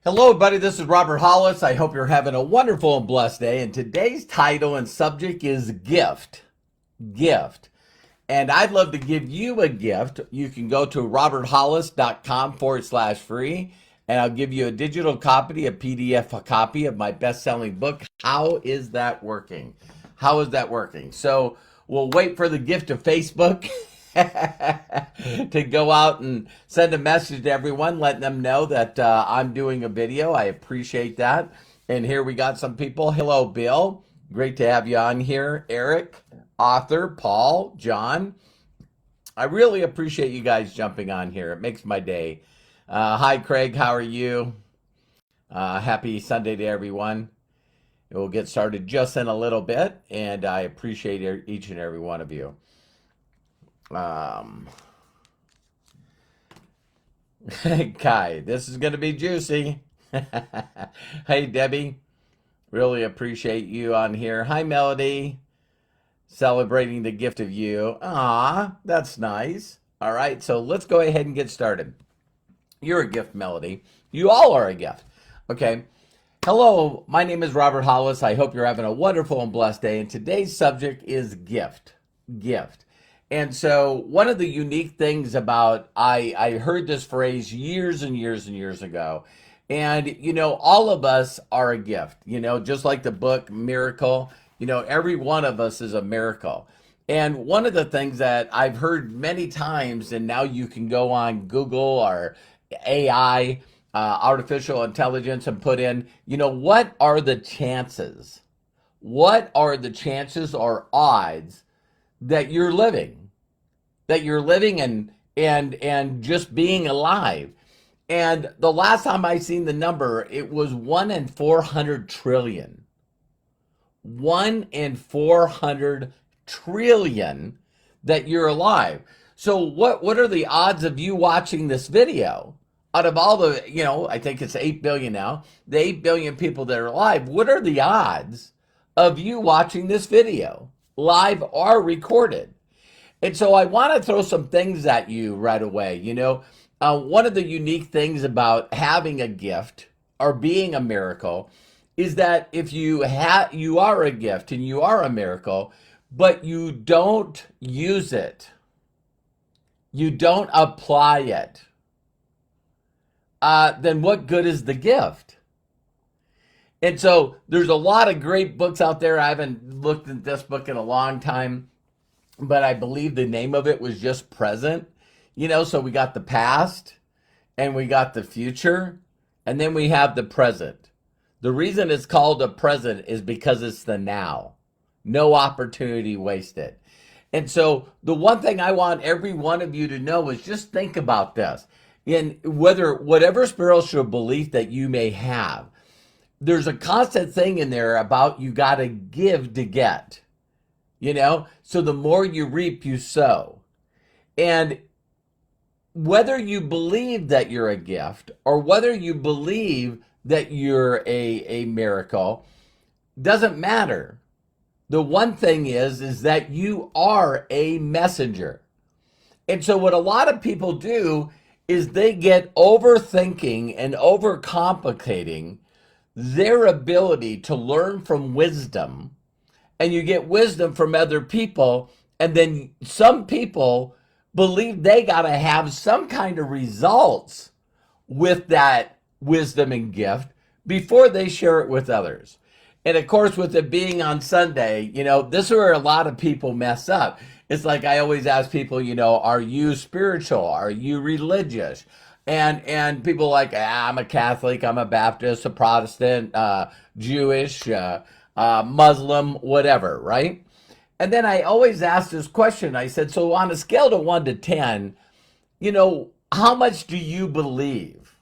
Hello, everybody. This is Robert Hollis. I hope you're having a wonderful and blessed day. And today's title and subject is gift. Gift. And I'd love to give you a gift. You can go to roberthollis.com/free, and I'll give you a digital copy, a PDF copy of my best-selling book. How is that working? How is that working? So we'll wait for the gift of Facebook to go out and send a message to everyone, letting them know that I'm doing a video. I appreciate that. And here we got some people. Hello, Bill. Great to have you on here. Eric, author, Paul, John. I really appreciate you guys jumping on here. It makes my day. Hi, Craig. How are you? Happy Sunday to everyone. We'll get started just in a little bit, and I appreciate each and every one of you. Kai, this is going to be juicy. Hey, Debbie. Really appreciate you on here. Hi, Melody. Celebrating the gift of you. Ah, that's nice. All right, so let's go ahead and get started. You're a gift, Melody. You all are a gift. Okay. Hello, my name is Robert Hollis. I hope you're having a wonderful and blessed day. And today's subject is gift. Gift. And so one of the unique things about, I heard this phrase years and years and years ago. And, all of us are a gift, just like the book Miracle, every one of us is a miracle. And one of the things that I've heard many times, and now you can go on Google or AI, artificial intelligence, and put in, what are the chances? What are the chances or odds that you're living? That you're living and just being alive. And the last time I seen the number, it was 1 in 400 trillion. 1 in 400 trillion that you're alive. So what are the odds of you watching this video? Out of all the, I think it's 8 billion now, the 8 billion people that are alive, what are the odds of you watching this video, live or recorded? And so I want to throw some things at you right away. One of the unique things about having a gift or being a miracle is that if you are a gift and you are a miracle, but you don't use it, you don't apply it, then what good is the gift? And so there's a lot of great books out there. I haven't looked at this book in a long time, but I believe the name of it was just Present. So we got the past and we got the future, and then we have the present. The reason it's called a present is because it's the now. No opportunity wasted. And so the one thing I want every one of you to know is just think about this. In whatever spiritual belief that you may have, there's a constant thing in there about you got to give to get. So the more you reap, you sow. And whether you believe that you're a gift or whether you believe that you're a miracle doesn't matter. The one thing is that you are a messenger. And so what a lot of people do is they get overthinking and overcomplicating their ability to learn from wisdom. And you get wisdom from other people, and then some people believe they got to have some kind of results with that wisdom and gift before they share it with others. And of course, with it being on Sunday, this is where a lot of people mess up. It's like I always ask people, are you spiritual? Are you religious? And people are like, I'm a Catholic, I'm a Baptist, a Protestant, Jewish, Muslim, whatever, right? And then I always ask this question. I said, so on a scale of 1 to 10, how much do you believe?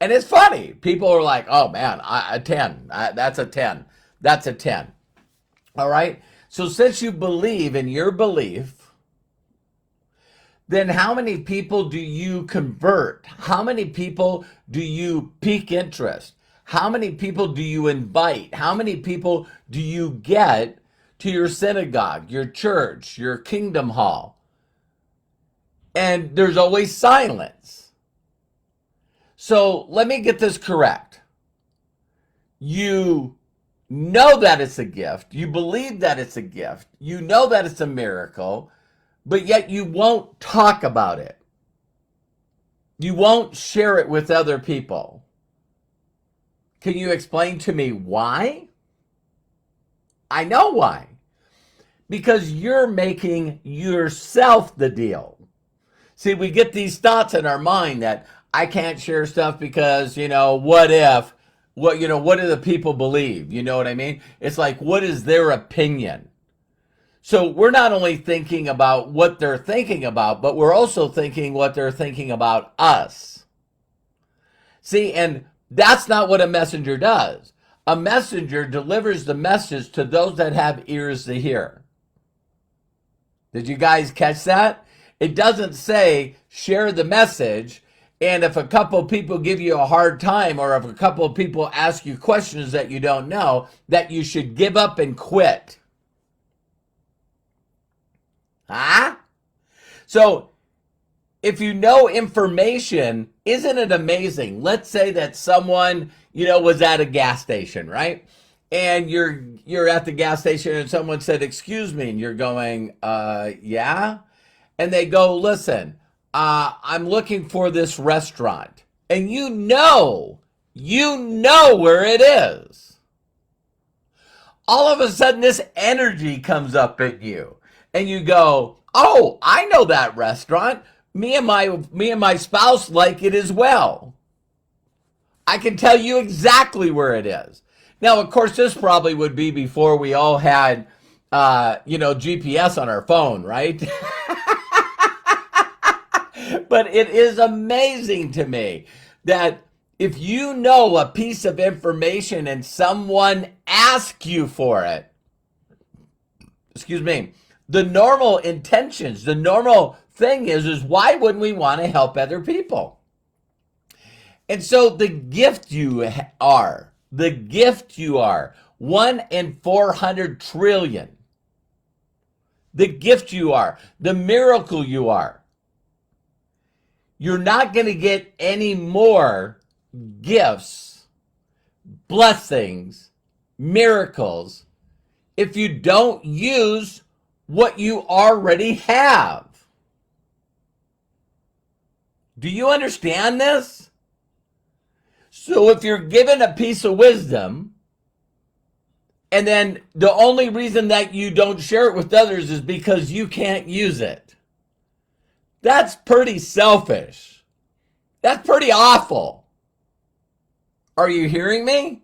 And it's funny. People are like, oh man, a 10. That's a 10. That's a 10. All right. So since you believe in your belief, then how many people do you convert? How many people do you pique interest? How many people do you invite? How many people do you get to your synagogue, your church, your kingdom hall? And there's always silence. So let me get this correct. You know that it's a gift. You believe that it's a gift. You know that it's a miracle, but yet you won't talk about it. You won't share it with other people. Can you explain to me why? I know why. Because you're making yourself the deal. See, we get these thoughts in our mind that I can't share stuff because, what if, what do the people believe? You know what I mean? It's like, what is their opinion? So we're not only thinking about what they're thinking about, but we're also thinking what they're thinking about us. See, and that's not what a messenger does. A messenger delivers the message to those that have ears to hear. Did you guys catch that? It doesn't say share the message, and if a couple people give you a hard time, or if a couple of people ask you questions that you don't know, that you should give up and quit. So if you know information, isn't it amazing? Let's say that someone, was at a gas station, right? And you're at the gas station and someone said, "Excuse me," and you're going, yeah? And they go, "Listen, I'm looking for this restaurant." And you know where it is. All of a sudden, this energy comes up in you. And you go, "Oh, I know that restaurant. Me and my spouse like it as well. I can tell you exactly where it is." Now, of course, this probably would be before we all had, GPS on our phone, right? But it is amazing to me that if you know a piece of information and someone asks you for it, the normal intentions, the normal thing is why wouldn't we want to help other people? And so the gift you are, 1 in 400 trillion. The gift you are, the miracle you are. You're not going to get any more gifts, blessings, miracles if you don't use what you already have. Do you understand this? So if you're given a piece of wisdom, and then the only reason that you don't share it with others is because you can't use it, that's pretty selfish. That's pretty awful. Are you hearing me?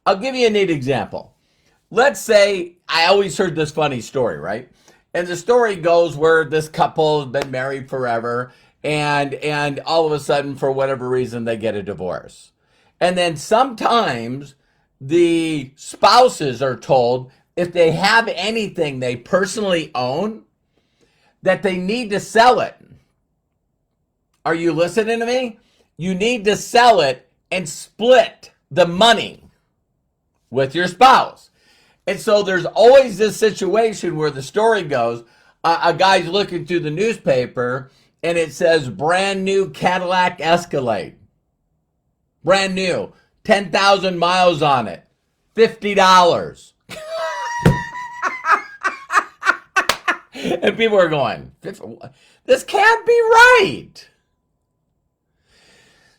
I'll give you a neat example. Let's say, I always heard this funny story, right? And the story goes where this couple has been married forever, and all of a sudden, for whatever reason, they get a divorce. And then sometimes the spouses are told if they have anything they personally own, that they need to sell it. Are you listening to me? You need to sell it and split the money with your spouse. And so there's always this situation where the story goes, a guy's looking through the newspaper and it says brand new Cadillac Escalade. Brand new, 10,000 miles on it, $50. And people are going, this can't be right.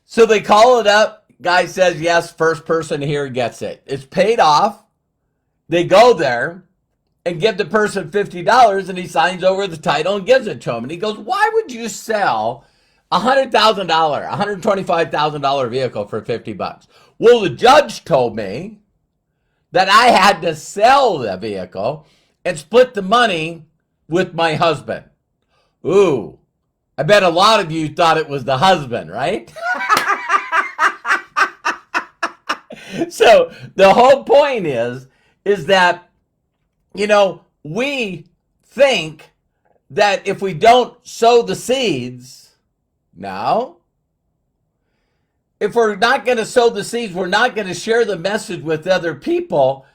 So they call it up. Guy says, yes, first person here gets it. It's paid off. They go there and give the person $50, and he signs over the title and gives it to him. And he goes, why would you sell a $100,000, $125,000 vehicle for $50? Well, the judge told me that I had to sell the vehicle and split the money with my husband. Ooh, I bet a lot of you thought it was the husband, right? So the whole point is that, we think that if we don't sow the seeds, no. If we're not going to sow the seeds, we're not going to share the message with other people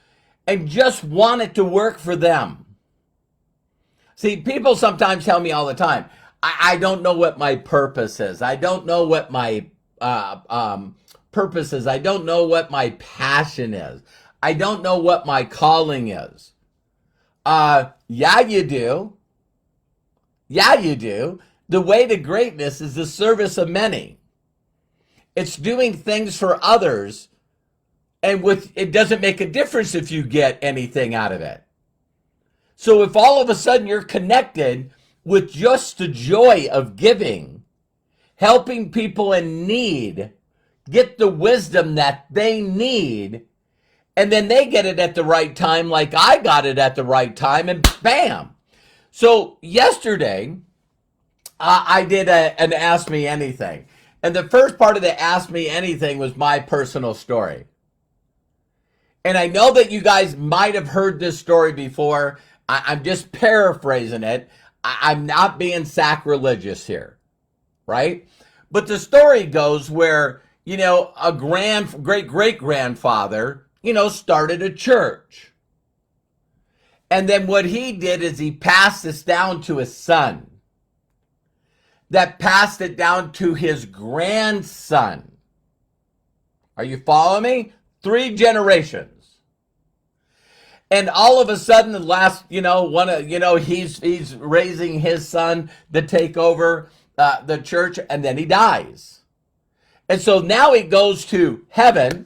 and just want it to work for them. See, people sometimes tell me all the time, I don't know what my purpose is. I don't know what my purpose is. I don't know what my passion is. I don't know what my calling is. Yeah, you do. Yeah, you do. The way to greatness is the service of many. It's doing things for others, and it doesn't make a difference if you get anything out of it. So if all of a sudden you're connected with just the joy of giving, helping people in need get the wisdom that they need, and then they get it at the right time, like I got it at the right time, and bam. So yesterday, I did an Ask Me Anything. And the first part of the Ask Me Anything was my personal story. And I know that you guys might have heard this story before. I'm just paraphrasing it. I'm not being sacrilegious here, right? But the story goes where, a great-great-grandfather, started a church. And then what he did is he passed this down to his son, that passed it down to his grandson. Are you following me? 3 generations. And all of a sudden, the last, he's raising his son to take over the church, and then he dies. And so now he goes to heaven,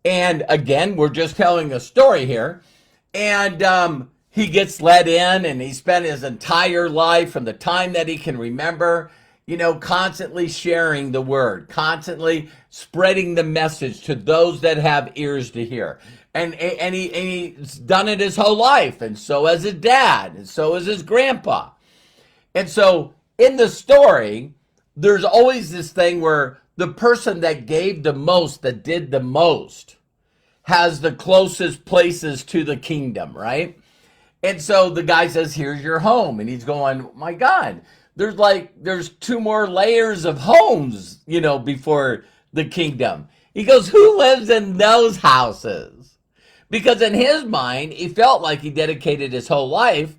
and again, we're just telling a story here, and he gets let in, and he spent his entire life from the time that he can remember, constantly sharing the word, constantly spreading the message to those that have ears to hear. And he's done it his whole life, and so has his dad, and so has his grandpa. And so in the story, there's always this thing where the person that gave the most, that did the most, has the closest places to the kingdom, right? And so the guy says, here's your home. And he's going, my God, there's 2 more layers of homes, before the kingdom. He goes, who lives in those houses? Because in his mind, he felt like he dedicated his whole life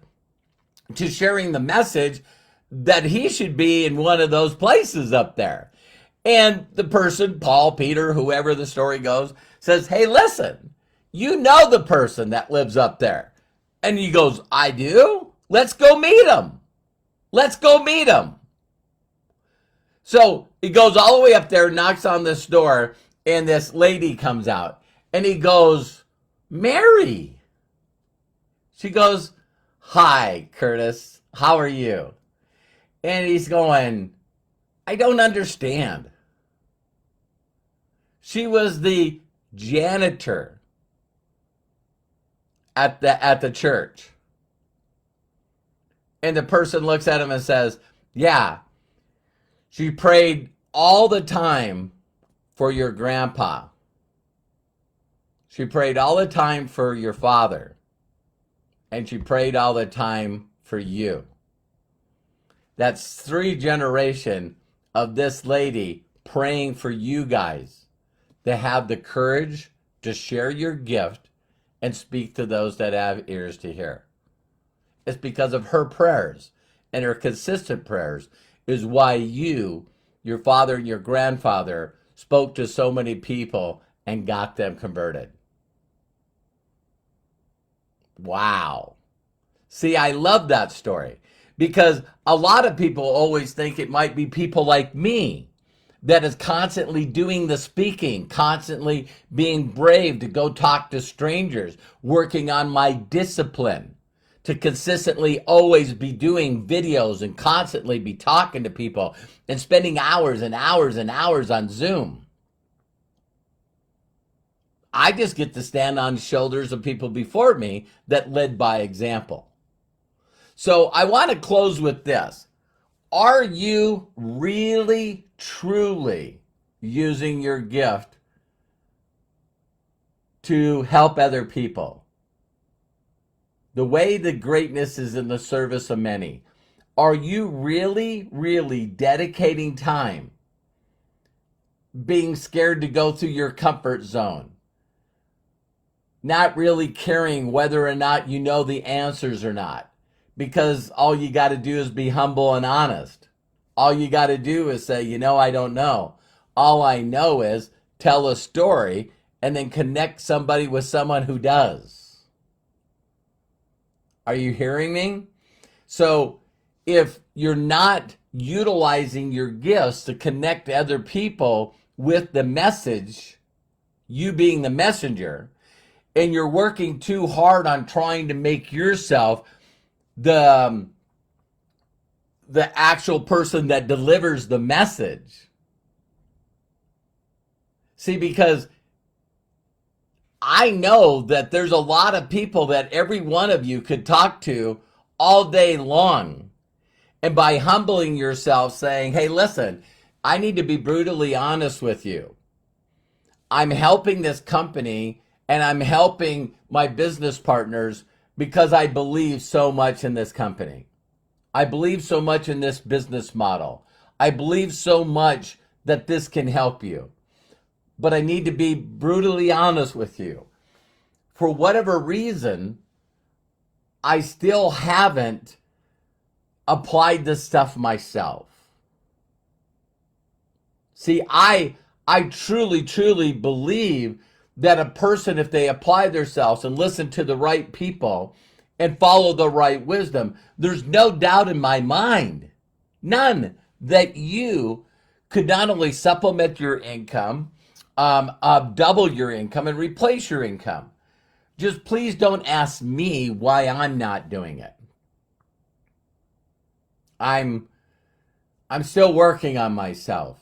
to sharing the message that he should be in one of those places up there. And the person, Paul, Peter, whoever the story goes, says, hey, listen, you know the person that lives up there. And he goes, I do? Let's go meet him. Let's go meet him. So he goes all the way up there, knocks on this door, and this lady comes out. And he goes, Mary. She goes, hi, Curtis. How are you? And he's going, I don't understand. She was the janitor at the church. And the person looks at him and says, yeah, she prayed all the time for your grandpa. She prayed all the time for your father. And she prayed all the time for you. That's 3 generations of this lady praying for you guys to have the courage to share your gift and speak to those that have ears to hear. It's because of her prayers and her consistent prayers is why you, your father and your grandfather, spoke to so many people and got them converted. Wow. See, I love that story because a lot of people always think it might be people like me that is constantly doing the speaking, constantly being brave to go talk to strangers, working on my discipline, to consistently always be doing videos and constantly be talking to people and spending hours and hours and hours on Zoom. I just get to stand on shoulders of people before me that led by example. So I want to close with this. Are you really, truly using your gift to help other people? The way the greatness is in the service of many. Are you really, really dedicating time, being scared to go through your comfort zone? Not really caring whether or not you know the answers or not, because all you got to do is be humble and honest. All you got to do is say, I don't know. All I know is tell a story and then connect somebody with someone who does. Are you hearing me? So if you're not utilizing your gifts to connect other people with the message, you being the messenger, and you're working too hard on trying to make yourself the actual person that delivers the message. See, because I know that there's a lot of people that every one of you could talk to all day long. And by humbling yourself, saying, hey, listen, I need to be brutally honest with you. I'm helping this company and I'm helping my business partners because I believe so much in this company. I believe so much in this business model. I believe so much that this can help you. But I need to be brutally honest with you. For whatever reason, I still haven't applied this stuff myself. See, I truly believe that a person, if they apply themselves and listen to the right people and follow the right wisdom, there's no doubt in my mind, none, that you could not only supplement your income, double your income and replace your income. Just please don't ask me why I'm not doing it. I'm still working on myself,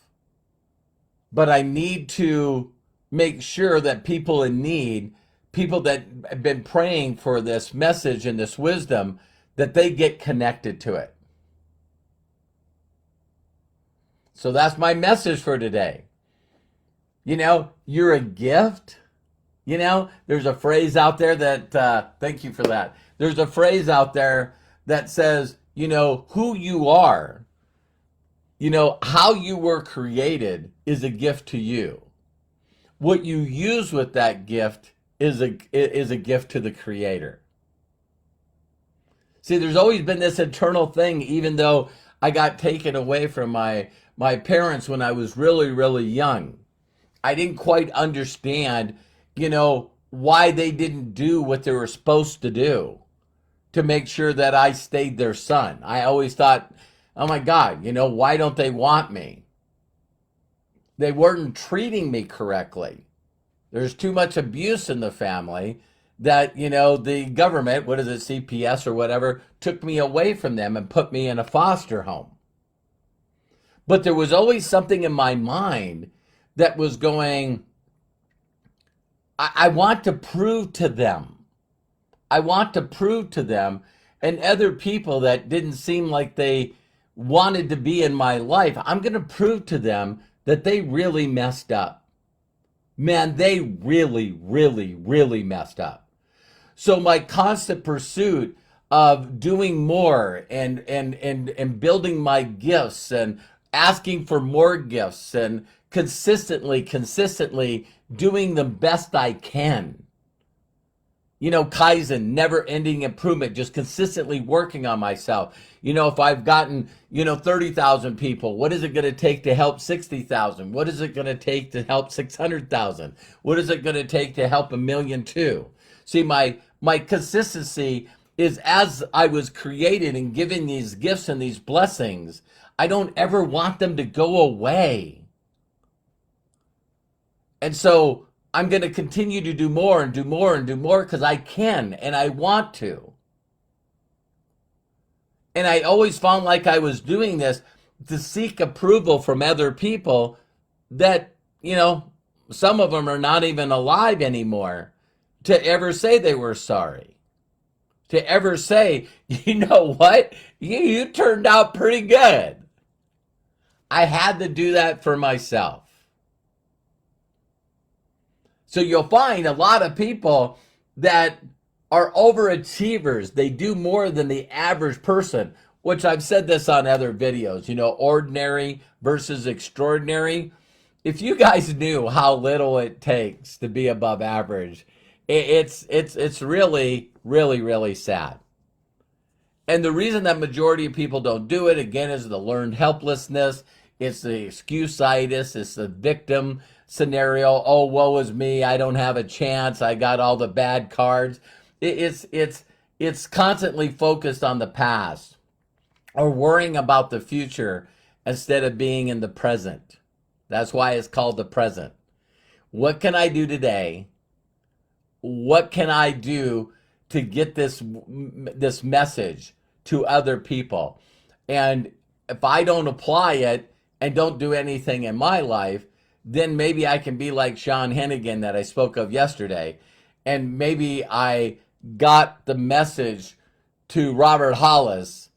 but I need to make sure that people in need, people that have been praying for this message and this wisdom, that they get connected to it. So that's my message for today. You know, you're a gift. You know, there's a phrase out there that, thank you for that. There's a phrase out there that says, you know, who you are, you know, how you were created is a gift to you. What you use with that gift is a gift to the Creator. See, there's always been this internal thing, even though I got taken away from my parents when I was really young. I didn't quite understand, you know, why they didn't do what they were supposed to do to make sure that I stayed their son. I always thought, oh my God, you know, why don't they want me? They weren't treating me correctly. There's too much abuse in the family that, you know, the government, what is it, CPS or whatever, took me away from them and put me in a foster home. But there was always something in my mind that was going, I want to prove to them. I want to prove to them and other people that didn't seem like they wanted to be in my life, I'm going to prove to them that they really messed up. Man, they really messed up. So my constant pursuit of doing more and building my gifts and asking for more gifts and consistently doing the best I can. You know, KAIZEN, never ending improvement, just consistently working on myself. You know, if I've gotten, 30,000 people, what is it going to take to help 60,000? What is it going to take to help 600,000? What is it going to take to help 1 million too? See, my consistency is, as I was created and given these gifts and these blessings, I don't ever want them to go away. And so I'm going to continue to do more and do more and do more because I can and I want to. And I always found like I was doing this to seek approval from other people that, some of them are not even alive anymore, to ever say they were sorry. To ever say, you know what? You turned out pretty good. I had to do that for myself. So you'll find a lot of people that are overachievers. They do more than the average person, which I've said this on other videos, ordinary versus extraordinary. If you guys knew how little it takes to be above average, it's really sad. And the reason that majority of people don't do it, again, is the learned helplessness, It's the excuse-itis. It's the victim scenario. Oh, woe is me. I don't have a chance. I got all the bad cards. It's constantly focused on the past or worrying about the future instead of being in the present. That's why it's called the present. What can I do today? What can I do to get this message to other people? And if I don't apply it and don't do anything in my life, then maybe I can be like Sean Hennigan that I spoke of yesterday. And maybe I got the message to Robert Hollis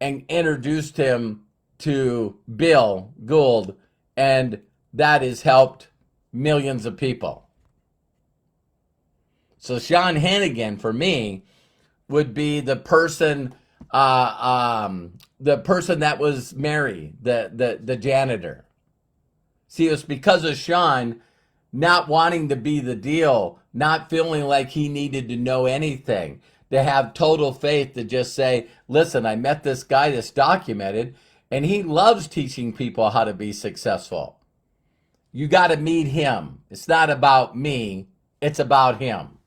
and introduced him to Bill Gould, and that has helped millions of people. So Sean Hennigan, for me, would be the person that was Mary, the janitor. See, it was because of Sean not wanting to be the deal, not feeling like he needed to know anything, to have total faith to just say, listen, I met this guy that's documented, and he loves teaching people how to be successful. You got to meet him. It's not about me. It's about him.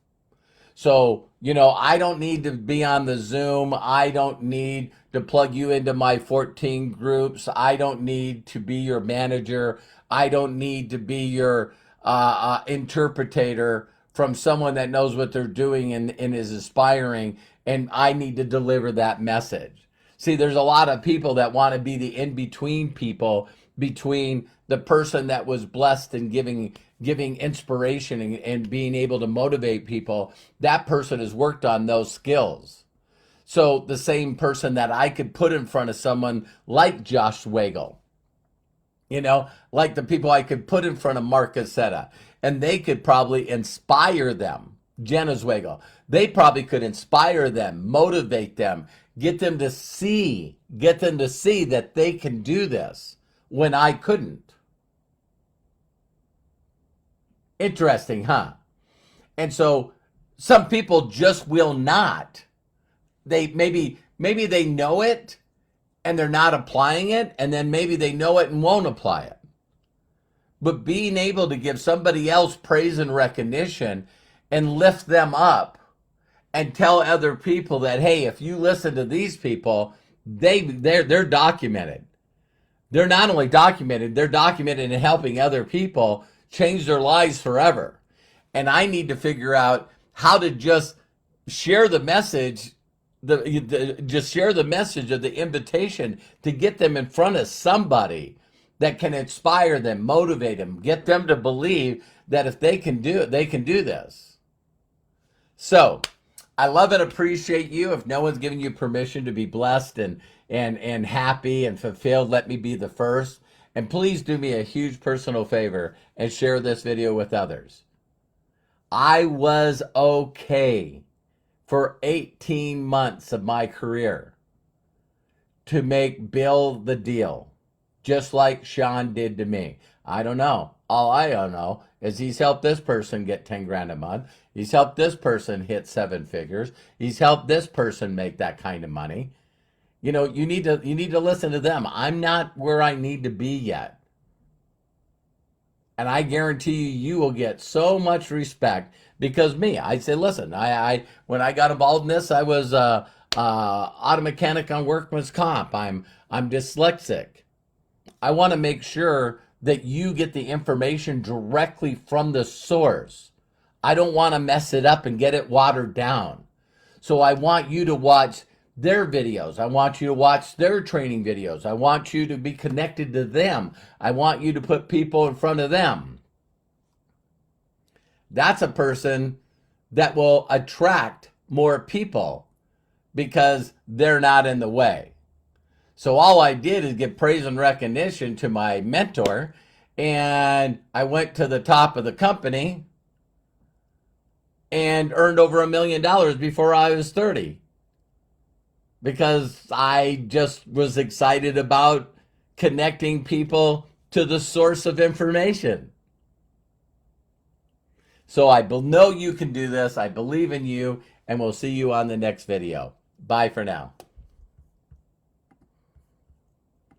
So, I don't need to be on the Zoom. I don't need to plug you into my 14 groups. I don't need to be your manager. I don't need to be your interpreter from someone that knows what they're doing and is aspiring, and I need to deliver that message. See, there's a lot of people that want to be the in-between people between the person that was blessed and giving inspiration and being able to motivate people. That person has worked on those skills. So the same person that I could put in front of someone like Josh Wagle, like the people I could put in front of Mark Cassetta, and they could probably inspire them. Jenna Wagle, they probably could inspire them, motivate them, get them to see that they can do this when I couldn't. Interesting, huh? And so some people just will not. They maybe they know it and they're not applying it, and then maybe they know it and won't apply it. But being able to give somebody else praise and recognition and lift them up and tell other people that, hey, if you listen to these people, they're documented. They're not only documented, they're documented in helping other people change their lives forever. And I need to figure out how to just share the message, just share the message of the invitation to get them in front of somebody that can inspire them, motivate them, get them to believe that if they can do it, they can do this. So I love and appreciate you. If no one's giving you permission to be blessed and happy and fulfilled, let me be the first. And please do me a huge personal favor and share this video with others. I was okay for 18 months of my career to make Bill the deal, just like Sean did to me. I don't know. All I don't know is he's helped this person get 10 grand a month. He's helped this person hit 7 figures. He's helped this person make that kind of money. You need to listen to them. I'm not where I need to be yet. And I guarantee you will get so much respect because I say, listen, I when I got involved in this, I was auto mechanic on workman's comp. I'm dyslexic. I want to make sure that you get the information directly from the source. I don't want to mess it up and get it watered down. So I want you to watch their videos. I want you to watch their training videos. I want you to be connected to them. I want you to put people in front of them. That's a person that will attract more people because they're not in the way. So all I did is give praise and recognition to my mentor, and I went to the top of the company and earned over $1 million before I was 30. Because I just was excited about connecting people to the source of information. So I know you can do this. I believe in you, and we'll see you on the next video. Bye for now.